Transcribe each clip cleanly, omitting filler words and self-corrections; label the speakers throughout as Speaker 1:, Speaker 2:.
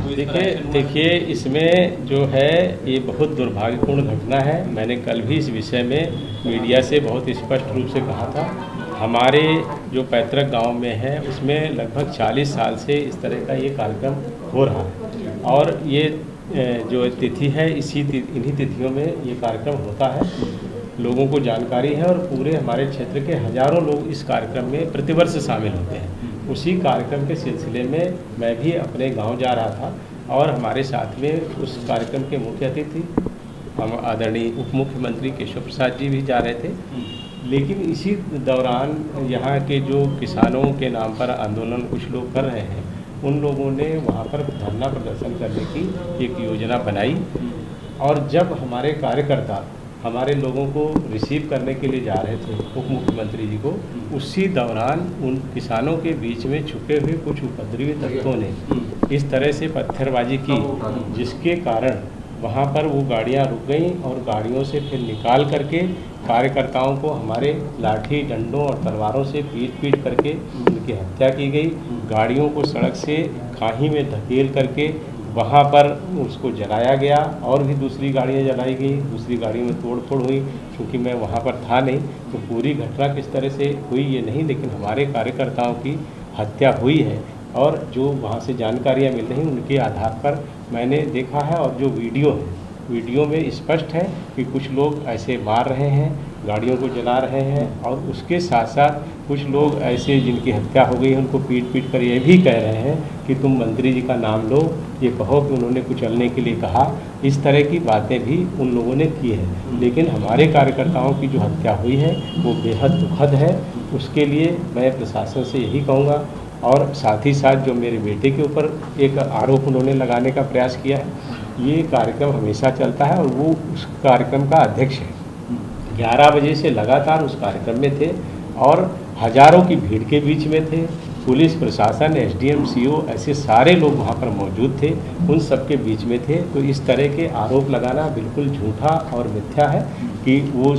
Speaker 1: देखिए इसमें जो है ये बहुत दुर्भाग्यपूर्ण घटना है। मैंने कल भी इस विषय में मीडिया से बहुत स्पष्ट रूप से कहा था। हमारे जो पैतृक गांव में है उसमें लगभग 40 साल से इस तरह का ये कार्यक्रम हो रहा है और ये जो तिथि है इन्हीं तिथियों में ये कार्यक्रम होता है। लोगों को जानकारी है और पूरे हमारे क्षेत्र के हजारों लोग इस कार्यक्रम में प्रतिवर्ष शामिल होते हैं। उसी कार्यक्रम के सिलसिले में मैं भी अपने गांव जा रहा था और हमारे साथ में उस कार्यक्रम के मुख्य अतिथि हम आदरणीय उप मुख्यमंत्री केशव प्रसाद जी भी जा रहे थे। लेकिन इसी दौरान यहाँ के जो किसानों के नाम पर आंदोलन कुछ लोग कर रहे हैं, उन लोगों ने वहाँ पर धरना प्रदर्शन करने की एक योजना बनाई और जब हमारे कार्यकर्ता हमारे लोगों को रिसीव करने के लिए जा रहे थे उप मुख्यमंत्री जी को, उसी दौरान उन किसानों के बीच में छुपे हुए कुछ उपद्रवी तत्वों ने इस तरह से पत्थरबाजी की जिसके कारण वहाँ पर वो गाड़ियाँ रुक गईं और गाड़ियों से फिर निकाल करके कार्यकर्ताओं को हमारे लाठी डंडों और तलवारों से पीट करके उनकी हत्या की गई। गाड़ियों को सड़क से खाई में धकेल करके वहाँ पर उसको जलाया गया और भी दूसरी गाड़ियाँ जलाई गई, दूसरी गाड़ियों में तोड़ फोड़ हुई। क्योंकि मैं वहाँ पर था नहीं तो पूरी घटना किस तरह से हुई ये नहीं, लेकिन हमारे कार्यकर्ताओं की हत्या हुई है और जो वहाँ से जानकारियाँ मिल रही उनके आधार पर मैंने देखा है। और जो वीडियो में स्पष्ट है कि कुछ लोग ऐसे मार रहे हैं, गाड़ियों को जला रहे हैं और उसके साथ साथ कुछ लोग ऐसे जिनकी हत्या हो गई है उनको पीट कर ये भी कह रहे हैं कि तुम मंत्री जी का नाम लो, ये कहो कि उन्होंने कुचलने के लिए कहा। इस तरह की बातें भी उन लोगों ने की है। लेकिन हमारे कार्यकर्ताओं की जो हत्या हुई है वो बेहद दुखद है। उसके लिए मैं प्रशासन से यही कहूँगा और साथ ही साथ जो मेरे बेटे के ऊपर एक आरोप उन्होंने लगाने का प्रयास किया है, ये कार्यक्रम हमेशा चलता है और वो उस कार्यक्रम का अध्यक्ष है। 11 बजे से लगातार उस कार्यक्रम में थे और हजारों की भीड़ के बीच में थे। पुलिस प्रशासन, एसडीएम, सीओ ऐसे सारे लोग वहाँ पर मौजूद थे, उन सब के बीच में थे। तो इस तरह के आरोप लगाना बिल्कुल झूठा और मिथ्या है कि वो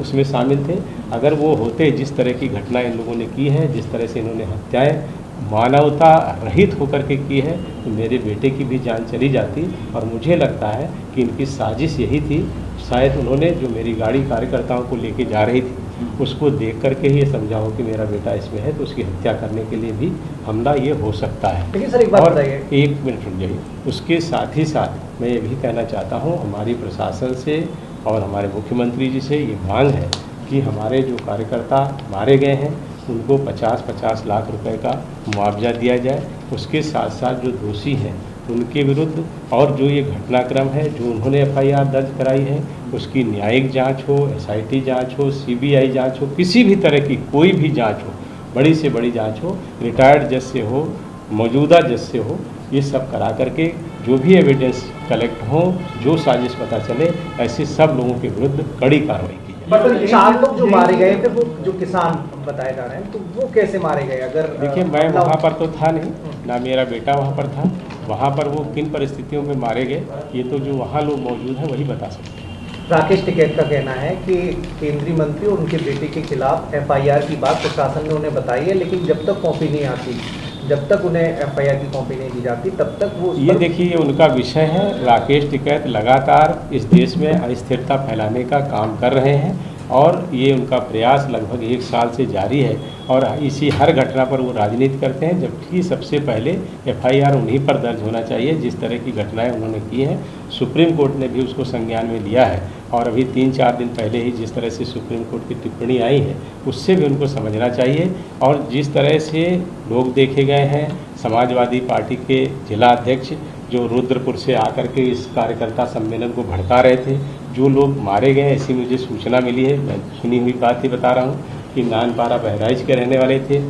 Speaker 1: उसमें शामिल थे। अगर वो होते, जिस तरह की घटना इन लोगों ने की है, जिस तरह से इन्होंने हत्याएं मानवता रहित होकर के की है, तो मेरे बेटे की भी जान चली जाती। और मुझे लगता है कि इनकी साजिश यही थी। शायद उन्होंने जो मेरी गाड़ी कार्यकर्ताओं को लेके जा रही थी उसको देख करके ही ये समझा हो कि मेरा बेटा इसमें है, तो उसकी हत्या करने के लिए भी हमला ये हो सकता है।
Speaker 2: लेकिन सर एक बात बताइए,
Speaker 1: एक मिनट रुक जाइए। उसके साथ ही साथ मैं ये भी कहना चाहता हूँ, हमारी प्रशासन से और हमारे मुख्यमंत्री जी से ये मांग है कि हमारे जो कार्यकर्ता मारे गए हैं उनको 50-50 लाख रुपए का मुआवजा दिया जाए। उसके साथ साथ जो दोषी हैं उनके विरुद्ध और जो ये घटनाक्रम है जो उन्होंने एफआईआर दर्ज कराई है उसकी न्यायिक जांच हो, एसआईटी जांच हो, सीबीआई जांच हो, किसी भी तरह की कोई भी जांच हो, बड़ी से बड़ी जांच हो, रिटायर्ड जज से हो, मौजूदा जज से हो, ये सब करा करके जो भी एविडेंस कलेक्ट हो, जो साजिश पता चले, ऐसे सब लोगों के विरुद्ध कड़ी कार्रवाई की जाए।
Speaker 2: 4 लोग जो मारे गए थे वो जो किसान बताए जा रहे हैं, तो वो कैसे मारे गए? अगर
Speaker 1: देखिए मैं वहाँ पर तो था नहीं, ना मेरा बेटा वहाँ पर था। वहाँ पर वो किन परिस्थितियों में मारे गए ये तो जो वहाँ लोग मौजूद हैं वही बता सकते हैं।
Speaker 2: राकेश टिकैत का कहना है कि केंद्रीय मंत्री और उनके बेटे के खिलाफ एफआईआर की बात प्रशासन ने उन्हें बताई है, लेकिन जब तक कॉपी नहीं आती, जब तक उन्हें एफआईआर की कॉपी नहीं दी जाती, तब तक वो
Speaker 1: ये देखिए ये उनका विषय है। राकेश टिकैत लगातार इस देश में अस्थिरता फैलाने का काम कर रहे हैं और ये उनका प्रयास लगभग 1 साल से जारी है और इसी हर घटना पर वो राजनीति करते हैं, जबकि सबसे पहले एफआईआर उन्हीं पर दर्ज होना चाहिए जिस तरह की घटनाएं उन्होंने की हैं। सुप्रीम कोर्ट ने भी उसको संज्ञान में लिया है और अभी 3-4 दिन पहले ही जिस तरह से सुप्रीम कोर्ट की टिप्पणी आई है उससे भी उनको समझना चाहिए। और जिस तरह से लोग देखे गए हैं, समाजवादी पार्टी के जिला अध्यक्ष जो रुद्रपुर से आकर के इस कार्यकर्ता सम्मेलन को भड़का रहे थे, जो लोग मारे गए ऐसी मुझे सूचना मिली है, मैं सुनी हुई बात ही बता रहा हूँ कि नानपारा बहराइच के रहने वाले थे।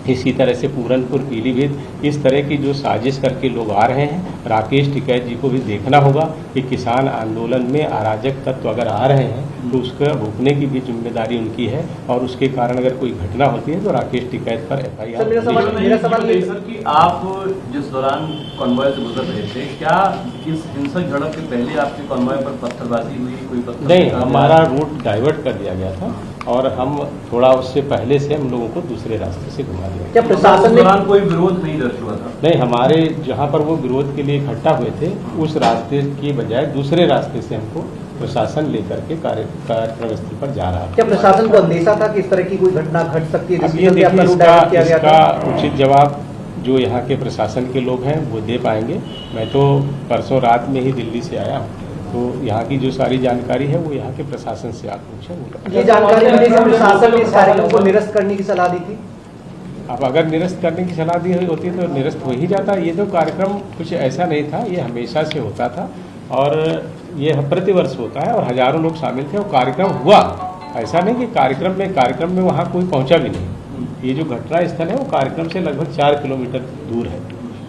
Speaker 1: इसी तरह से पूरनपुर, पीलीभीत, इस तरह की जो साजिश करके लोग आ रहे हैं। राकेश टिकैत जी को भी देखना होगा कि किसान आंदोलन में अराजक तत्व अगर आ रहे हैं तो उसका रोकने की भी जिम्मेदारी उनकी है और उसके कारण अगर कोई घटना होती है तो राकेश टिकैत पर एफआईआर।
Speaker 3: मेरा सवाल ये सर कि आप जिस दौरान कॉन्वॉय से गुजर रहे थे, क्या इस हिंसक झड़प के पहले आपके कॉन्वॉय पर पत्थरबाजी हुई? कोई पत्थर
Speaker 1: नहीं, हमारा रूट डाइवर्ट कर दिया गया था और हम थोड़ा उससे पहले से हम लोगों को दूसरे रास्ते से घुमा दिया।
Speaker 2: क्या प्रशासन ने
Speaker 3: दौरान कोई विरोध नहीं दर्ज हुआ था?
Speaker 1: नहीं, हमारे जहाँ पर वो विरोध के लिए इकट्ठा हुए थे उस रास्ते की बजाय दूसरे रास्ते से हमको प्रशासन लेकर के कार्यक्रम स्थल पर जा रहा था।
Speaker 2: क्या प्रशासन को अंदेशा था कि इस तरह की कोई घटना घट सकती है?
Speaker 1: अब ये देखिए, इसका उचित जवाब जो यहाँ के प्रशासन के लोग हैं वो दे पाएंगे। मैं तो परसों रात में ही दिल्ली से आया हूँ, तो यहाँ की जो सारी जानकारी है वो यहाँ के प्रशासन से आप पूछें।
Speaker 2: ये जानकारी मिली कि प्रशासन ने इस कार्यक्रम को निरस्त करने की सलाह दी थी।
Speaker 1: अब अगर निरस्त करने की सलाह दी होती तो निरस्त हो ही जाता। ये तो कार्यक्रम कुछ ऐसा नहीं था, ये हमेशा से होता था और ये प्रतिवर्ष होता है और हजारों लोग शामिल थे और कार्यक्रम हुआ। ऐसा नहीं कि कार्यक्रम में वहाँ कोई पहुँचा भी नहीं। ये जो घटना स्थल है वो कार्यक्रम से लगभग 4 किलोमीटर दूर है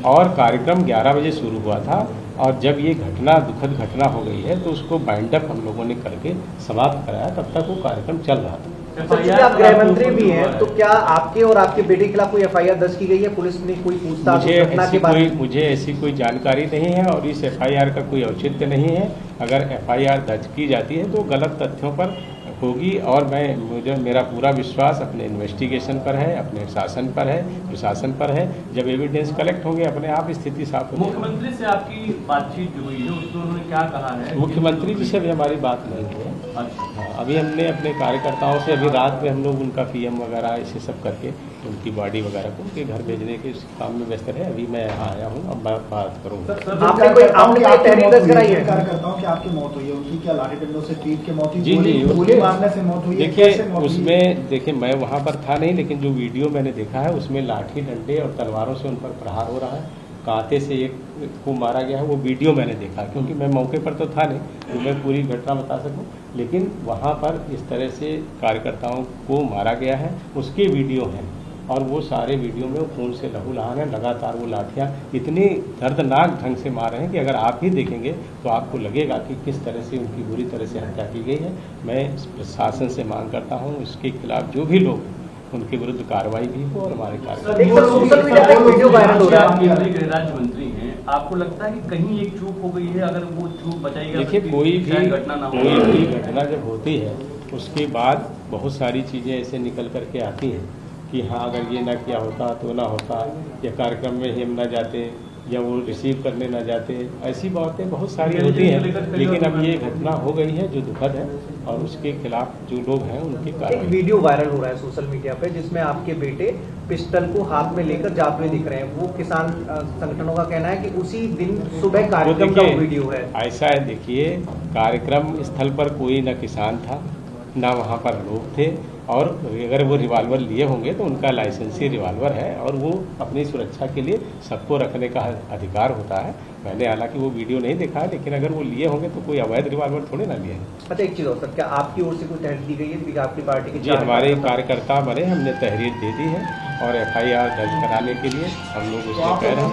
Speaker 1: और कार्यक्रम 11 बजे शुरू हुआ था और जब ये घटना दुखद घटना हो गई है तो उसको बाइंड अप हम लोगों ने करके समाप्त कराया। तब तक वो कार्यक्रम चल रहा था।
Speaker 2: सचिव जी, आप गृह मंत्री भी हैं, तो क्या आपके और आपके बेटे के खिलाफ कोई FIR दर्ज की गई है? पुलिस ने कोई पूछताछ घटना के बारे में? मुझे
Speaker 1: ऐसी कोई जानकारी नहीं है और इस FIR का कोई औचित्य नहीं है। अगर FIR दर्ज की जाती है तो गलत तथ्यों पर होगी और मेरा पूरा विश्वास अपने इन्वेस्टिगेशन पर है, अपने शासन पर है, प्रशासन पर है। जब एविडेंस कलेक्ट होंगे अपने आप स्थिति साफ होगी।
Speaker 3: मुख्यमंत्री से आपकी बातचीत जो हुई है उसमें उन्होंने क्या कहा है?
Speaker 1: मुख्यमंत्री जी से अभी हमारी बात नहीं हुई है। अभी हमने अपने कार्यकर्ताओं से अभी रात में हम लोग उनका PM वगैरह ऐसे सब करके उनकी बॉडी वगैरह को उनके घर भेजने के काम में व्यस्त है। अभी मैं यहाँ आया हूँ, अब बात करूँगा।
Speaker 2: आपने कोई तहरीर दर्ज कराई है?
Speaker 4: कार्यकर्ताओं की आपकी मौत हुई है, उनकी क्या लाठी डंडों से पीट के मौत हुई?
Speaker 1: जी,
Speaker 4: गोली मारने से मौत हुई है?
Speaker 1: देखिए मैं वहाँ पर था नहीं, लेकिन जो वीडियो मैंने देखा है उसमें लाठी डंडे और तलवारों से उन पर प्रहार हो रहा है। कांटे से एक को मारा गया है, वो वीडियो मैंने देखा क्योंकि मैं मौके पर तो था नहीं तो मैं पूरी घटना बता सकूं। लेकिन वहाँ पर इस तरह से कार्यकर्ताओं को मारा गया है उसके वीडियो हैं और वो सारे वीडियो में खून से लहूलुहान है। लगातार वो लाठियाँ इतनी दर्दनाक ढंग से मार रहे हैं कि अगर आप ही देखेंगे तो आपको लगेगा कि किस तरह से उनकी बुरी तरह से हत्या की गई है। मैं प्रशासन से मांग करता हूँ इसके खिलाफ जो भी लोग उनके विरुद्ध कार्रवाई भी हो और हमारे
Speaker 2: सोशल मीडिया पर वीडियो वायरल हो रहा है।
Speaker 3: गृह राज्य मंत्री हैं, आपको लगता है कि कहीं एक चूक हो गई है? अगर वो चूक बचाई गई,
Speaker 1: देखिए कोई भी घटना जब होती है उसके बाद बहुत सारी चीज़ें ऐसे निकल करके आती हैं कि हाँ अगर ये ना किया होता तो ना होता, या कार्यक्रम में ही हम ना जाते या वो रिसीव करने ना जाते, ऐसी बातें बहुत सारी होती हैं। लेकिन अब ये घटना हो गई है जो दुखद है और उसके खिलाफ जो लोग हैं उनकी कार्रवाई।
Speaker 2: एक वीडियो वायरल हो रहा है सोशल मीडिया पे जिसमें आपके बेटे पिस्टल को हाथ में लेकर जाते हुए दिख रहे हैं। वो किसान संगठनों का कहना है कि उसी दिन सुबह कार्यक्रम का वीडियो है।
Speaker 1: ऐसा है, देखिए कार्यक्रम स्थल पर कोई न किसान था ना वहाँ पर लोग थे और अगर वो रिवाल्वर लिए होंगे तो उनका लाइसेंसी रिवाल्वर है और वो अपनी सुरक्षा के लिए सबको रखने का अधिकार होता है। मैंने हालांकि वो वीडियो नहीं देखा है, लेकिन अगर वो लिए होंगे तो कोई अवैध रिवाल्वर थोड़े ना लिए हैं।
Speaker 2: अच्छा एक चीज़ और सर, क्या आपकी ओर से कोई तहरीर दी गई है? आपकी पार्टी की?
Speaker 1: जी, हमारे कार्यकर्ता बने, हमने तहरीर दे दी है और FIR दर्ज कराने के लिए हम लोग उसमें कह रहे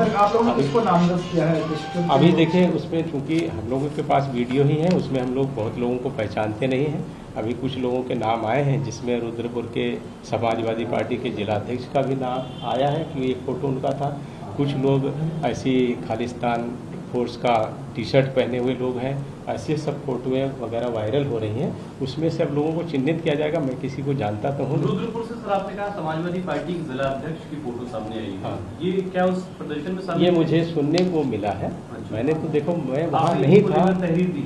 Speaker 1: हैं। अभी देखिए उसमें चूँकि हम लोगों के पास वीडियो ही है, उसमें हम लोग बहुत लोगों को पहचानते नहीं हैं। अभी कुछ लोगों के नाम आए हैं जिसमें रुद्रपुर के समाजवादी पार्टी के जिलाध्यक्ष का भी नाम आया है कि एक फ़ोटो उनका था। कुछ लोग ऐसी खालिस्तान फोर्स का T-शर्ट पहने हुए लोग हैं, ऐसे सब फोटोएं वगैरह वायरल हो रही हैं। उसमें से अब लोगों को चिन्हित किया जाएगा। मैं किसी को जानता तो हूँ।
Speaker 3: रुद्रपुर से सर आपने कहा समाजवादी पार्टी के जिला अध्यक्ष की फोटो सामने आई है।
Speaker 1: हाँ।
Speaker 3: ये क्या उस प्रदर्शन में शामिल?
Speaker 1: ये मुझे सुनने को मिला है।
Speaker 3: अच्छा।
Speaker 1: मैंने तो देखो मैं वहाँ नहीं था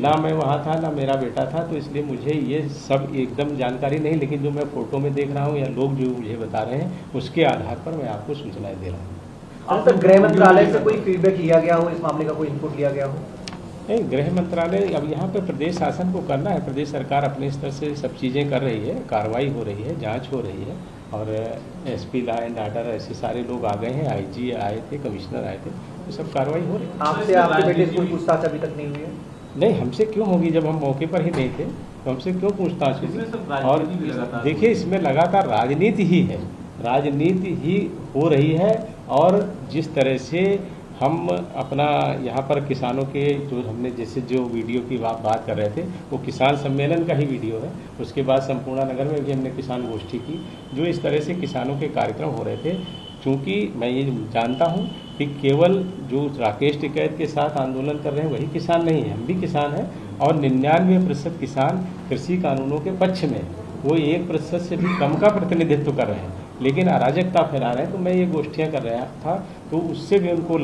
Speaker 1: ना, मैं वहाँ था ना मेरा बेटा था, तो इसलिए मुझे ये सब एकदम जानकारी नहीं। लेकिन जो मैं फोटो में देख रहा हूँ या लोग जो मुझे बता रहे हैं उसके आधार पर मैं आपको सूचनाएं दे रहा हूँ।
Speaker 2: तो गृह मंत्रालय से कोई फीडबैक लिया गया हो, इस मामले का कोई इनपुट लिया गया हो?
Speaker 1: नहीं, गृह मंत्रालय अब यहाँ पे प्रदेश शासन को करना है। प्रदेश सरकार अपने स्तर से सब चीज़ें कर रही है, कार्रवाई हो रही है, जांच हो रही है और SP लॉ एंड ऑर्डर ऐसे सारे लोग आ गए हैं, IG आए थे, कमिश्नर आए थे, तो सब कार्रवाई हो रही है।
Speaker 2: आपसे आपके बेटे से कोई पूछताछ अभी तक नहीं हुई है?
Speaker 1: नहीं, हमसे क्यों होगी? जब हम मौके पर ही नहीं थे तो हमसे क्यों पूछताछ होगी? और देखिए इसमें लगातार राजनीति ही है, राजनीति ही हो रही है। और जिस तरह से हम अपना यहाँ पर किसानों के जो हमने जैसे जो वीडियो की बात कर रहे थे वो किसान सम्मेलन का ही वीडियो है। उसके बाद संपूर्ण नगर में भी हमने किसान गोष्ठी की, जो इस तरह से किसानों के कार्यक्रम हो रहे थे। चूँकि मैं ये जानता हूँ कि केवल जो राकेश टिकैत के साथ आंदोलन कर रहे हैं वही किसान नहीं है, हम भी किसान हैं और 99% किसान कृषि कानूनों के पक्ष में, वो 1% से भी कम का प्रतिनिधित्व कर रहे हैं, लेकिन अराजकता फैला रहे हैं। तो मैं ये गोष्ठियाँ कर रहा था, तो उससे भी उनको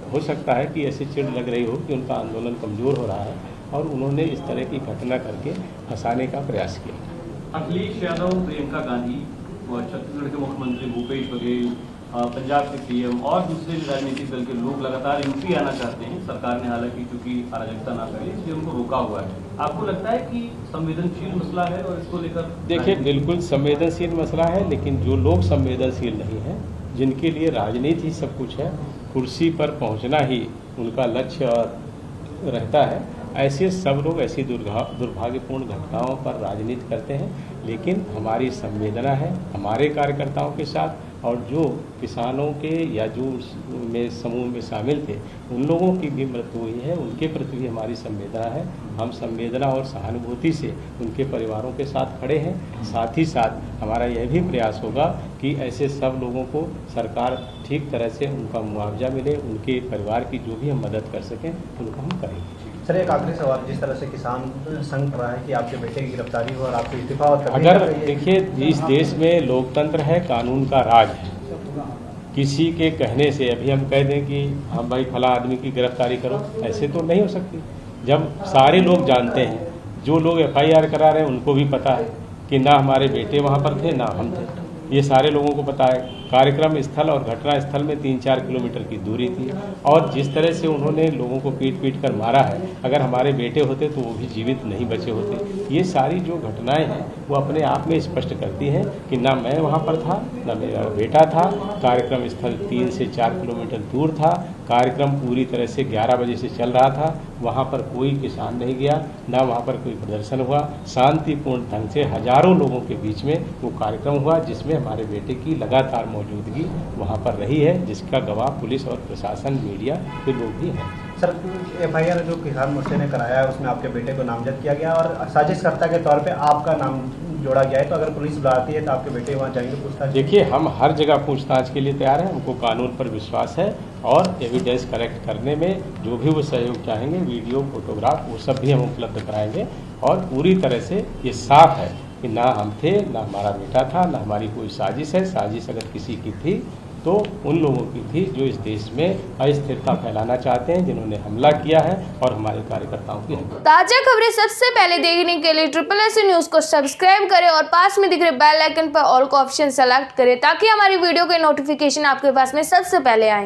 Speaker 1: हो सकता है कि ऐसी चिढ़ लग रही हो कि उनका आंदोलन कमज़ोर हो रहा है और उन्होंने इस तरह की घटना करके फंसाने का प्रयास किया।
Speaker 3: अखिलेश यादव, प्रियंका गांधी और छत्तीसगढ़ के मुख्यमंत्री भूपेश बघेल, पंजाब के सीएम और दूसरे राजनीतिक दल के लोग लगातार यूपी आना चाहते हैं। सरकार ने हालांकि चूंकि अराजकता ना करे इसलिए उनको रोका हुआ है। आपको लगता है कि संवेदनशील मसला है और इसको लेकर? देखिए,
Speaker 1: बिल्कुल संवेदनशील मसला है, लेकिन जो लोग संवेदनशील नहीं हैं, जिनके लिए राजनीति सब कुछ है, कुर्सी पर पहुंचना ही उनका लक्ष्य रहता है, ऐसे सब लोग ऐसी दुर्भाग्यपूर्ण घटनाओं पर राजनीति करते हैं। लेकिन हमारी संवेदना है हमारे कार्यकर्ताओं के साथ, और जो किसानों के या जो समूह में शामिल थे उन लोगों की भी मृत्यु हुई है, उनके प्रति भी हमारी संवेदना है। हम संवेदना और सहानुभूति से उनके परिवारों के साथ खड़े हैं। साथ ही साथ हमारा यह भी प्रयास होगा कि ऐसे सब लोगों को सरकार ठीक तरह से उनका मुआवजा मिले, उनके परिवार की जो भी हम मदद कर सकें उनको हम करेंगे।
Speaker 2: सर, एक आखिरी सवाल, जिस तरह से किसान संघ रहा है कि आपके बेटे की गिरफ्तारी हो और आपको इस्तीफा और
Speaker 1: अगर देखिए, इस देश में लोकतंत्र है, कानून का राज है। किसी के कहने से अभी हम कह दें कि हम भाई फला आदमी की गिरफ्तारी करो, ऐसे तो नहीं हो सकती। जब सारे लोग जानते हैं, जो लोग FIR करा रहे हैं उनको भी पता है कि ना हमारे बेटे वहाँ पर थे ना हम थे, ये सारे लोगों को पता है। कार्यक्रम स्थल और घटना स्थल में 3-4 किलोमीटर की दूरी थी, और जिस तरह से उन्होंने लोगों को पीट कर मारा है, अगर हमारे बेटे होते तो वो भी जीवित नहीं बचे होते। ये सारी जो घटनाएं हैं वो अपने आप में स्पष्ट करती हैं कि ना मैं वहाँ पर था, ना मेरा बेटा था। कार्यक्रम स्थल 3 से 4 किलोमीटर दूर था। कार्यक्रम पूरी तरह से 11 बजे से चल रहा था। वहाँ पर कोई किसान नहीं गया, ना वहाँ पर कोई प्रदर्शन हुआ। शांतिपूर्ण ढंग से हजारों लोगों के बीच में वो कार्यक्रम हुआ, जिसमें हमारे बेटे की लगातार मौजूदगी वहाँ पर रही है, जिसका गवाह पुलिस और प्रशासन, मीडिया के लोग भी हैं।
Speaker 2: सर, FIR जो किसान मोर्चे ने कराया है उसमें आपके बेटे को नामजद किया गया और साजिशकर्ता के तौर पे आपका नाम जोड़ा गया है, तो अगर पुलिस बुलाती है तो आपके बेटे वहाँ जाएंगे पूछताछ?
Speaker 1: देखिए, हम हर जगह पूछताछ के लिए तैयार हैं। हमको कानून पर विश्वास है और एविडेंस कलेक्ट करने में जो भी वो सहयोग चाहेंगे, वीडियो, फोटोग्राफ, वो सब भी हम उपलब्ध कराएंगे। और पूरी तरह से ये साफ है कि ना हम थे, ना हमारा बेटा था, ना हमारी कोई साजिश है। साजिश अगर किसी की थी तो उन लोगों की थी जो इस देश में अस्थिरता फैलाना चाहते हैं, जिन्होंने हमला किया है और हमारे कार्यकर्ताओं की हत्या।
Speaker 5: ताजा खबरें सबसे पहले देखने के लिए SSS न्यूज को सब्सक्राइब करें और पास में दिख रहे बेल आइकन पर ऑल का ऑप्शन सेलेक्ट करें, ताकि हमारी वीडियो के नोटिफिकेशन आपके पास में सबसे पहले आए।